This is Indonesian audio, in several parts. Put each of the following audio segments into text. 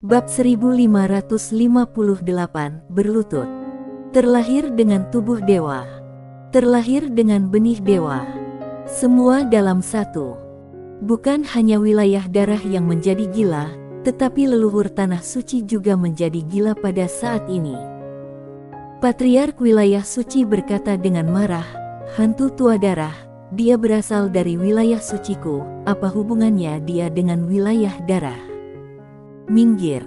Bab 1558, berlutut. Terlahir dengan tubuh dewa. Terlahir dengan benih dewa. Semua dalam satu. Bukan hanya wilayah darah yang menjadi gila, tetapi leluhur tanah suci juga menjadi gila pada saat ini. Patriark wilayah suci berkata dengan marah, "Hantu tua darah, dia berasal dari wilayah suciku, apa hubungannya dia dengan wilayah darah? Minggir."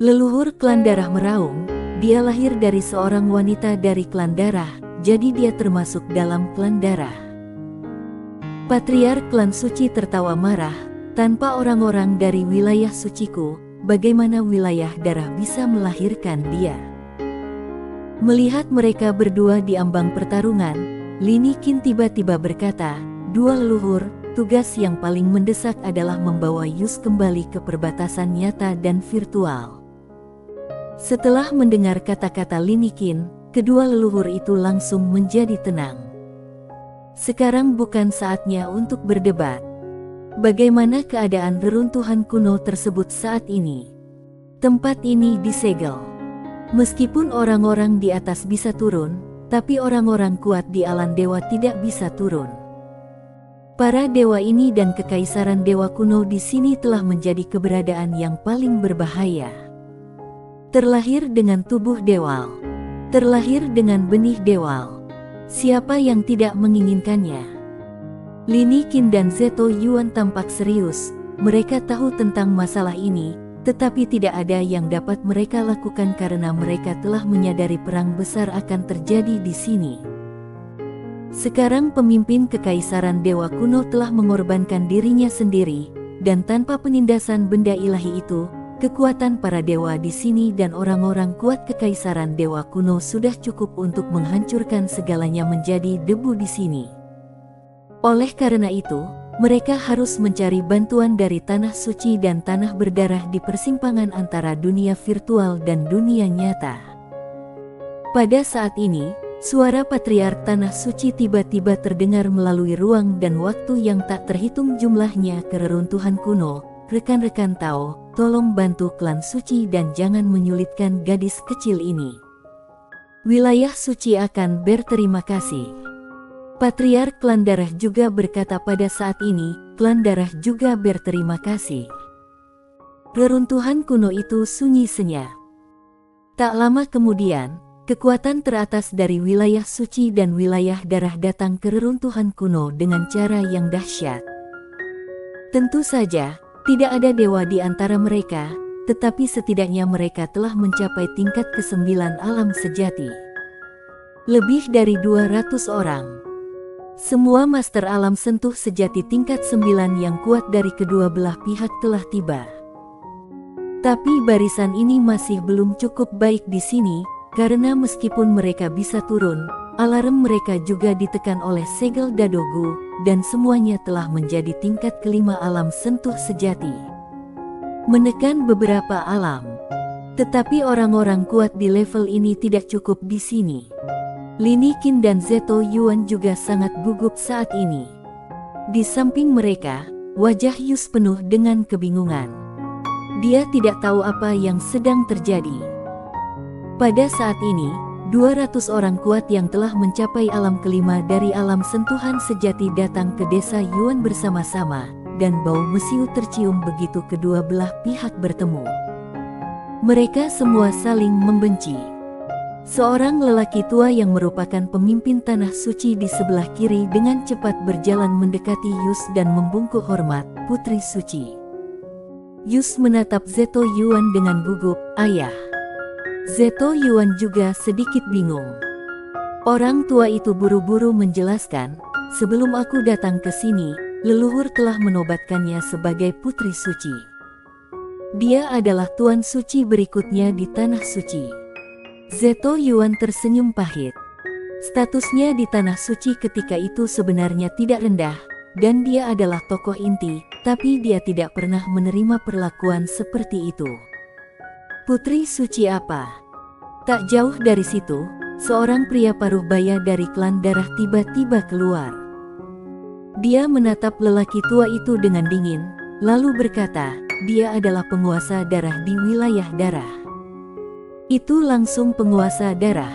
Leluhur klan darah meraung, dia lahir dari seorang wanita dari klan darah, jadi dia termasuk dalam klan darah. Patriark klan suci tertawa marah, "Tanpa orang-orang dari wilayah suciku, bagaimana wilayah darah bisa melahirkan dia?" Melihat mereka berdua di ambang pertarungan, Linikin tiba-tiba berkata, "Dua leluhur, tugas yang paling mendesak adalah membawa Yus kembali ke perbatasan nyata dan virtual." Setelah mendengar kata-kata Linikin, kedua leluhur itu langsung menjadi tenang. Sekarang bukan saatnya untuk berdebat. Bagaimana keadaan reruntuhan kuno tersebut saat ini? Tempat ini disegel. Meskipun orang-orang di atas bisa turun, tapi orang-orang kuat di alam dewa tidak bisa turun. Para dewa ini dan kekaisaran dewa kuno di sini telah menjadi keberadaan yang paling berbahaya. Terlahir dengan tubuh dewal. Terlahir dengan benih dewal. Siapa yang tidak menginginkannya? Linikin dan Zeto Yuan tampak serius. Mereka tahu tentang masalah ini, tetapi tidak ada yang dapat mereka lakukan karena mereka telah menyadari perang besar akan terjadi di sini. Sekarang pemimpin kekaisaran dewa kuno telah mengorbankan dirinya sendiri, dan tanpa penindasan benda ilahi itu, kekuatan para dewa di sini dan orang-orang kuat kekaisaran dewa kuno sudah cukup untuk menghancurkan segalanya menjadi debu di sini. Oleh karena itu, mereka harus mencari bantuan dari tanah suci dan tanah berdarah di persimpangan antara dunia virtual dan dunia nyata. Pada saat ini, suara Patriark Tanah Suci tiba-tiba terdengar melalui ruang dan waktu yang tak terhitung jumlahnya ke reruntuhan kuno. "Rekan-rekan Tao, tolong bantu klan suci dan jangan menyulitkan gadis kecil ini. Wilayah suci akan berterima kasih." Patriark klan darah juga berkata pada saat ini, klan darah juga berterima kasih. Reruntuhan kuno itu sunyi senyap. Tak lama kemudian, kekuatan teratas dari wilayah suci dan wilayah darah datang ke reruntuhan kuno dengan cara yang dahsyat. Tentu saja, tidak ada dewa di antara mereka, tetapi setidaknya mereka telah mencapai tingkat ke-9 alam sejati. Lebih dari 200 orang. Semua master alam sentuh sejati tingkat 9 yang kuat dari kedua belah pihak telah tiba. Tapi barisan ini masih belum cukup baik di sini, karena meskipun mereka bisa turun, alarm mereka juga ditekan oleh segel Dadogu, dan semuanya telah menjadi tingkat ke-5 alam sentuh sejati. Menekan beberapa alam. Tetapi orang-orang kuat di level ini tidak cukup di sini. Linikin dan Zeto Yuan juga sangat gugup saat ini. Di samping mereka, wajah Yus penuh dengan kebingungan. Dia tidak tahu apa yang sedang terjadi. Pada saat ini, 200 orang kuat yang telah mencapai alam kelima dari alam sentuhan sejati datang ke desa Yuan bersama-sama, dan bau mesiu tercium begitu kedua belah pihak bertemu. Mereka semua saling membenci. Seorang lelaki tua yang merupakan pemimpin tanah suci di sebelah kiri dengan cepat berjalan mendekati Yus dan membungkuk hormat, "Putri suci." Yus menatap Zeto Yuan dengan gugup, "Ayah." Zeto Yuan juga sedikit bingung. Orang tua itu buru-buru menjelaskan, "Sebelum aku datang ke sini, leluhur telah menobatkannya sebagai putri suci. Dia adalah tuan suci berikutnya di tanah suci." Zeto Yuan tersenyum pahit. Statusnya di tanah suci ketika itu sebenarnya tidak rendah, dan dia adalah tokoh inti, tapi dia tidak pernah menerima perlakuan seperti itu. Putri suci apa? Tak jauh dari situ, seorang pria paruh baya dari klan darah tiba-tiba keluar. Dia menatap lelaki tua itu dengan dingin, lalu berkata, dia adalah penguasa darah di wilayah darah. Itu langsung penguasa darah.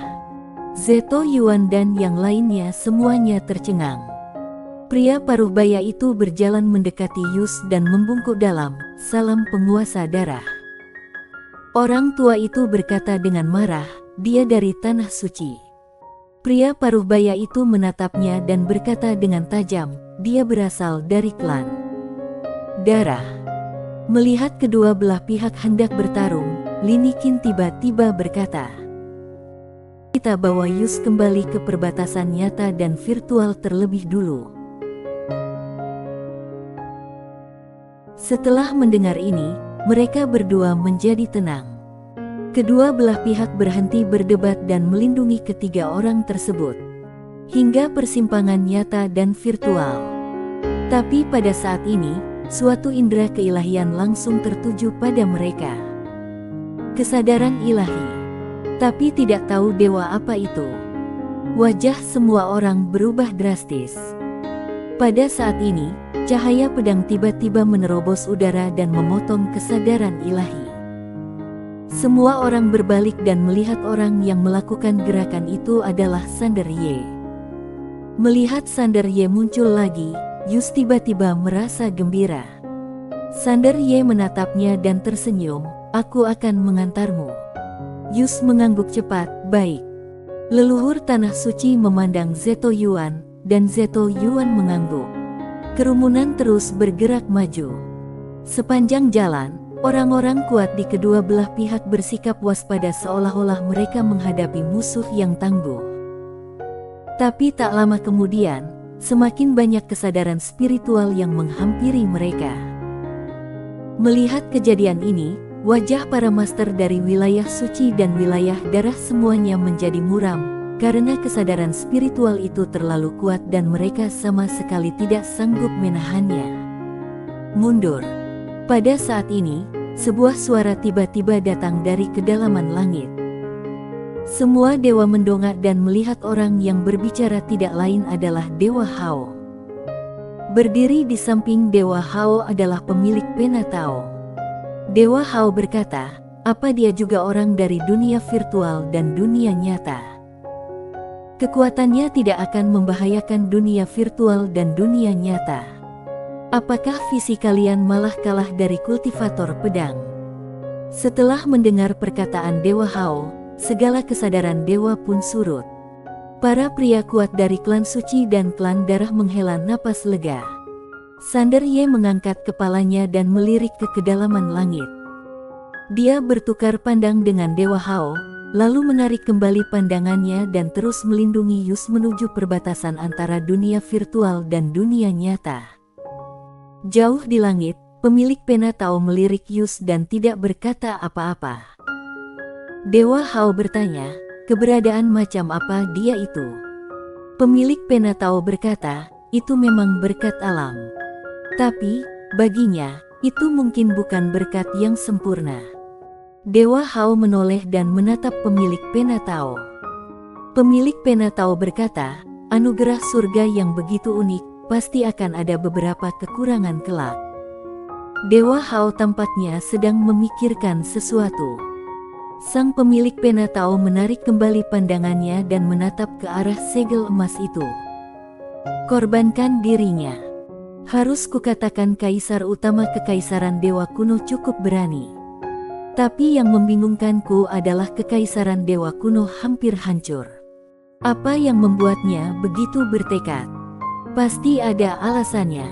Zeto Yuan dan yang lainnya semuanya tercengang. Pria paruh baya itu berjalan mendekati Yus dan membungkuk dalam, "Salam penguasa darah." Orang tua itu berkata dengan marah, "Dia dari tanah suci." Pria paruh baya itu menatapnya dan berkata dengan tajam, "Dia berasal dari klan darah." Melihat kedua belah pihak hendak bertarung, Lin Qin tiba-tiba berkata, "Kita bawa Yus kembali ke perbatasan nyata dan virtual terlebih dulu." Setelah mendengar ini, mereka berdua menjadi tenang. Kedua belah pihak berhenti berdebat dan melindungi ketiga orang tersebut hingga persimpangan nyata dan virtual. Tapi pada saat ini, suatu indera keilahian langsung tertuju pada mereka. Kesadaran ilahi. Tapi tidak tahu dewa apa itu. Wajah semua orang berubah drastis. Pada saat ini, cahaya pedang tiba-tiba menerobos udara dan memotong kesadaran ilahi. Semua orang berbalik dan melihat orang yang melakukan gerakan itu adalah Sander Ye. Melihat Sander Ye muncul lagi, Yus tiba-tiba merasa gembira. Sander Ye menatapnya dan tersenyum, "Aku akan mengantarmu." Yus mengangguk cepat, "Baik." Leluhur tanah suci memandang Zeto Yuan, dan Zeto Yuan mengangguk. Kerumunan terus bergerak maju. Sepanjang jalan, orang-orang kuat di kedua belah pihak bersikap waspada seolah-olah mereka menghadapi musuh yang tangguh. Tapi tak lama kemudian, semakin banyak kesadaran spiritual yang menghampiri mereka. Melihat kejadian ini, wajah para master dari wilayah suci dan wilayah darah semuanya menjadi muram, karena kesadaran spiritual itu terlalu kuat dan mereka sama sekali tidak sanggup menahannya. Mundur. Pada saat ini, sebuah suara tiba-tiba datang dari kedalaman langit. Semua dewa mendongak dan melihat orang yang berbicara tidak lain adalah Dewa Hao. Berdiri di samping Dewa Hao adalah pemilik pena Tao. Dewa Hao berkata, "Apa dia juga orang dari dunia virtual dan dunia nyata?" Kekuatannya tidak akan membahayakan dunia virtual dan dunia nyata. Apakah visi kalian malah kalah dari kultivator pedang? Setelah mendengar perkataan Dewa Hao, segala kesadaran dewa pun surut. Para pria kuat dari klan suci dan klan darah menghela napas lega. Sander Ye mengangkat kepalanya dan melirik ke kedalaman langit. Dia bertukar pandang dengan Dewa Hao, lalu menarik kembali pandangannya dan terus melindungi Yus menuju perbatasan antara dunia virtual dan dunia nyata. Jauh di langit, pemilik pena Tao melirik Yus dan tidak berkata apa-apa. Dewa Hao bertanya, keberadaan macam apa dia itu? Pemilik pena Tao berkata, itu memang berkat alam. Tapi, baginya, itu mungkin bukan berkat yang sempurna. Dewa Hao menoleh dan menatap pemilik pena Tao. Pemilik pena Tao berkata, anugerah surga yang begitu unik, pasti akan ada beberapa kekurangan kelak. Dewa Hao tampaknya sedang memikirkan sesuatu. Sang pemilik pena Tao menarik kembali pandangannya dan menatap ke arah segel emas itu. Korbankan dirinya. Harus kukatakan kaisar utama kekaisaran dewa kuno cukup berani. Tapi yang membingungkanku adalah kekaisaran dewa kuno hampir hancur. Apa yang membuatnya begitu bertekad? Pasti ada alasannya.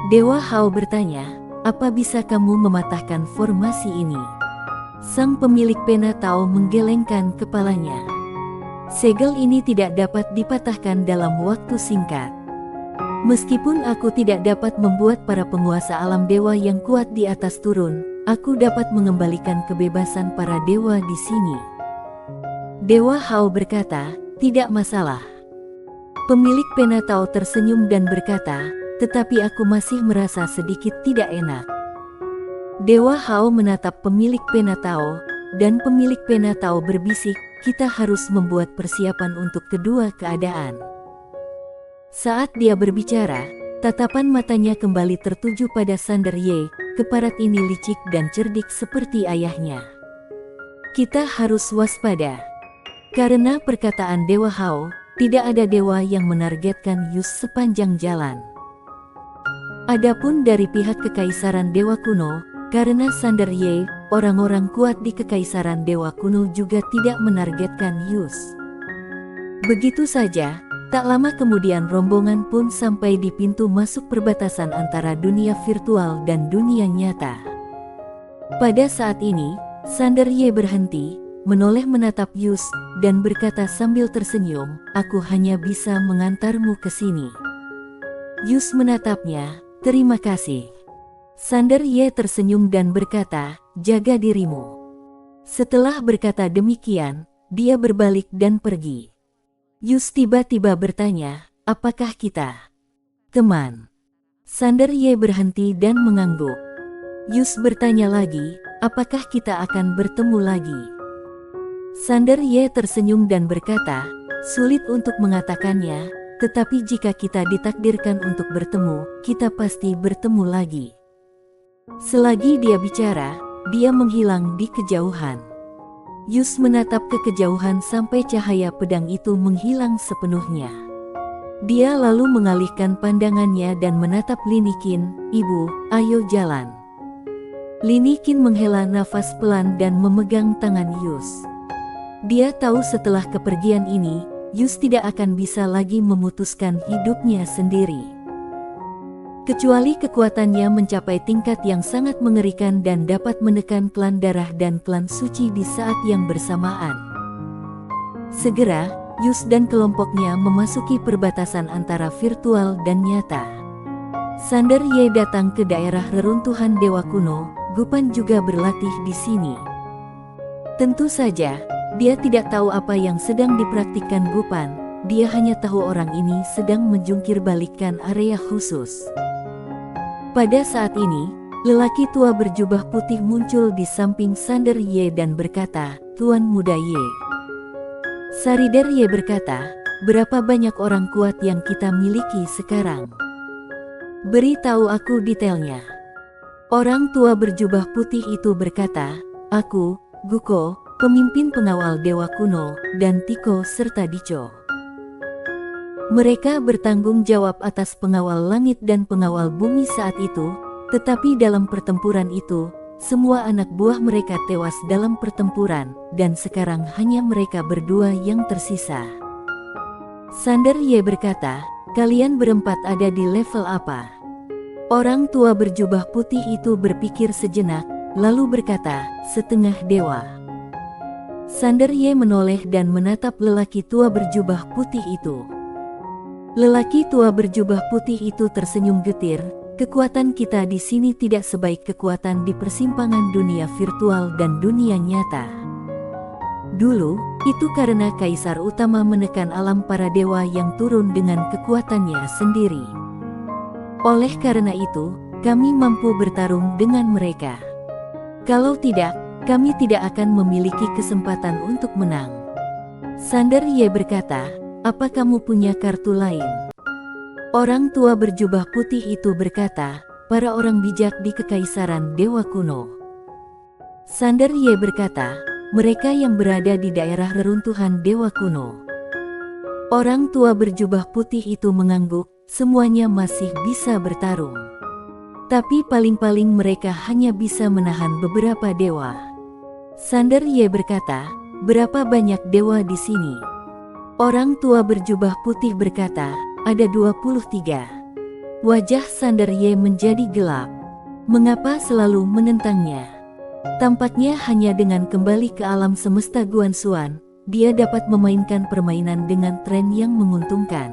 Dewa Hao bertanya, apa bisa kamu mematahkan formasi ini? Sang pemilik pena Tao menggelengkan kepalanya. Segel ini tidak dapat dipatahkan dalam waktu singkat. Meskipun aku tidak dapat membuat para penguasa alam dewa yang kuat di atas turun, aku dapat mengembalikan kebebasan para dewa di sini. Dewa Hao berkata, tidak masalah. Pemilik pena Tao tersenyum dan berkata, tetapi aku masih merasa sedikit tidak enak. Dewa Hao menatap pemilik pena Tao, dan pemilik pena Tao berbisik, kita harus membuat persiapan untuk kedua keadaan. Saat dia berbicara, Tatapan matanya kembali tertuju pada Sander Ye, keparat ini licik dan cerdik seperti ayahnya. Kita harus waspada. Karena perkataan Dewa Hao, tidak ada dewa yang menargetkan Yus sepanjang jalan. Adapun dari pihak Kekaisaran Dewa Kuno, karena Sander Ye, orang-orang kuat di Kekaisaran Dewa Kuno juga tidak menargetkan Yus. Begitu saja. Tak lama kemudian rombongan pun sampai di pintu masuk perbatasan antara dunia virtual dan dunia nyata. Pada saat ini, Sander Ye berhenti, menoleh menatap Yus, dan berkata sambil tersenyum, "Aku hanya bisa mengantarmu ke sini." Yus menatapnya, "Terima kasih." Sander Ye tersenyum dan berkata, "Jaga dirimu." Setelah berkata demikian, dia berbalik dan pergi. Yus tiba-tiba bertanya, "Apakah kita teman?" Sander Ye berhenti dan mengangguk. Yus bertanya lagi, "Apakah kita akan bertemu lagi?" Sander Ye tersenyum dan berkata, "Sulit untuk mengatakannya, tetapi jika kita ditakdirkan untuk bertemu, kita pasti bertemu lagi." Selagi dia bicara, dia menghilang di kejauhan. Yus menatap ke kejauhan sampai cahaya pedang itu menghilang sepenuhnya. Dia lalu mengalihkan pandangannya dan menatap Linikin, "Ibu, ayo jalan." Linikin menghela nafas pelan dan memegang tangan Yus. Dia tahu setelah kepergian ini, Yus tidak akan bisa lagi memutuskan hidupnya sendiri. Kecuali kekuatannya mencapai tingkat yang sangat mengerikan dan dapat menekan klan darah dan klan suci di saat yang bersamaan. Segera, Yus dan kelompoknya memasuki perbatasan antara virtual dan nyata. Sander Ye datang ke daerah reruntuhan Dewa Kuno, Gupan juga berlatih di sini. Tentu saja, dia tidak tahu apa yang sedang dipraktikkan Gupan, dia hanya tahu orang ini sedang menjungkir balikkan area khusus. Pada saat ini, lelaki tua berjubah putih muncul di samping Sander Ye dan berkata, "Tuan Muda Ye." Sarider Ye berkata, "Berapa banyak orang kuat yang kita miliki sekarang? Beri tahu aku detailnya." Orang tua berjubah putih itu berkata, "Aku, Guko, pemimpin pengawal Dewa Kuno, dan Tiko serta Dico. Mereka bertanggung jawab atas pengawal langit dan pengawal bumi saat itu, tetapi dalam pertempuran itu, semua anak buah mereka tewas dalam pertempuran, dan sekarang hanya mereka berdua yang tersisa." Sander Ye berkata, "Kalian berempat ada di level apa?" Orang tua berjubah putih itu berpikir sejenak, lalu berkata, "Setengah dewa." Sander Ye menoleh dan menatap lelaki tua berjubah putih itu. Lelaki tua berjubah putih itu tersenyum getir, "Kekuatan kita di sini tidak sebaik kekuatan di persimpangan dunia virtual dan dunia nyata. Dulu, itu karena Kaisar Utama menekan alam para dewa yang turun dengan kekuatannya sendiri. Oleh karena itu, kami mampu bertarung dengan mereka. Kalau tidak, kami tidak akan memiliki kesempatan untuk menang." Sander Ye berkata, "Apa kamu punya kartu lain?" Orang tua berjubah putih itu berkata, "Para orang bijak di Kekaisaran Dewa Kuno." Sander Ye berkata, "Mereka yang berada di daerah reruntuhan Dewa Kuno." Orang tua berjubah putih itu mengangguk, "Semuanya masih bisa bertarung. Tapi paling-paling mereka hanya bisa menahan beberapa dewa." Sander Ye berkata, "Berapa banyak dewa di sini?" Orang tua berjubah putih berkata, "Ada 23. Wajah Sander Ye menjadi gelap. Mengapa selalu menentangnya? Tampaknya hanya dengan kembali ke alam semesta Guanxuan, dia dapat memainkan permainan dengan tren yang menguntungkan.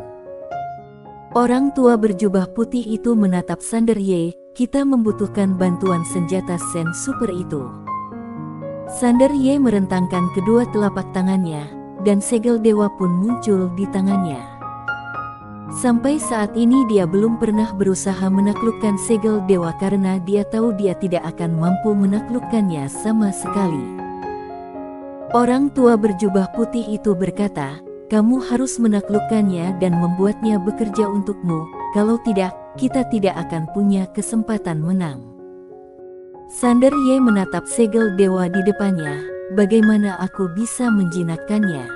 Orang tua berjubah putih itu menatap Sander Ye, "Kita membutuhkan bantuan senjata Sen Super itu." Sander Ye merentangkan kedua telapak tangannya, dan segel dewa pun muncul di tangannya. Sampai saat ini dia belum pernah berusaha menaklukkan segel dewa karena dia tahu dia tidak akan mampu menaklukkannya sama sekali. Orang tua berjubah putih itu berkata, "Kamu harus menaklukkannya dan membuatnya bekerja untukmu, kalau tidak, kita tidak akan punya kesempatan menang. Sander Ye menatap segel dewa di depannya, bagaimana aku bisa menjinakkannya?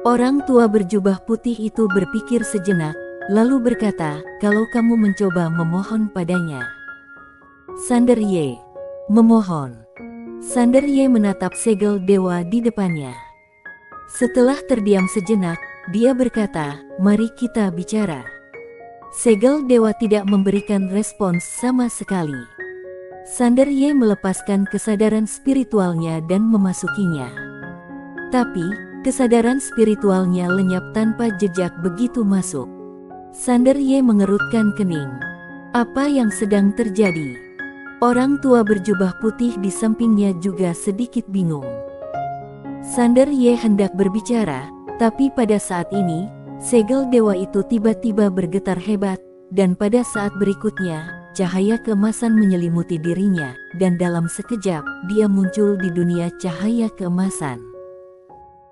Orang tua berjubah putih itu berpikir sejenak, lalu berkata, kalau kamu mencoba memohon padanya. Sander Ye, memohon. Sander Ye menatap segel dewa di depannya. Setelah terdiam sejenak, dia berkata, mari kita bicara. Segel dewa tidak memberikan respons sama sekali. Sander Ye melepaskan kesadaran spiritualnya dan memasukinya. Tapi, kesadaran spiritualnya lenyap tanpa jejak begitu masuk. Sander Ye mengerutkan kening. Apa yang sedang terjadi? Orang tua berjubah putih di sampingnya juga sedikit bingung. Sander Ye hendak berbicara, tapi pada saat ini, segel dewa itu tiba-tiba bergetar hebat, dan pada saat berikutnya, cahaya keemasan menyelimuti dirinya, dan dalam sekejap, dia muncul di dunia cahaya keemasan.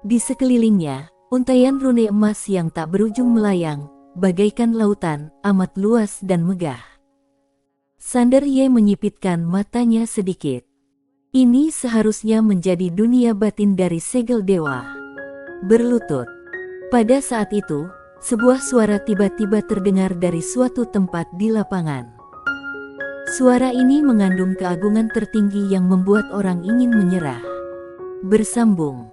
Di sekelilingnya, untaian rune emas yang tak berujung melayang, bagaikan lautan, amat luas dan megah. Sander Ye menyipitkan matanya sedikit. Ini seharusnya menjadi dunia batin dari segel dewa. Berlutut. Pada saat itu, sebuah suara tiba-tiba terdengar dari suatu tempat di lapangan. Suara ini mengandung keagungan tertinggi yang membuat orang ingin menyerah. Bersambung.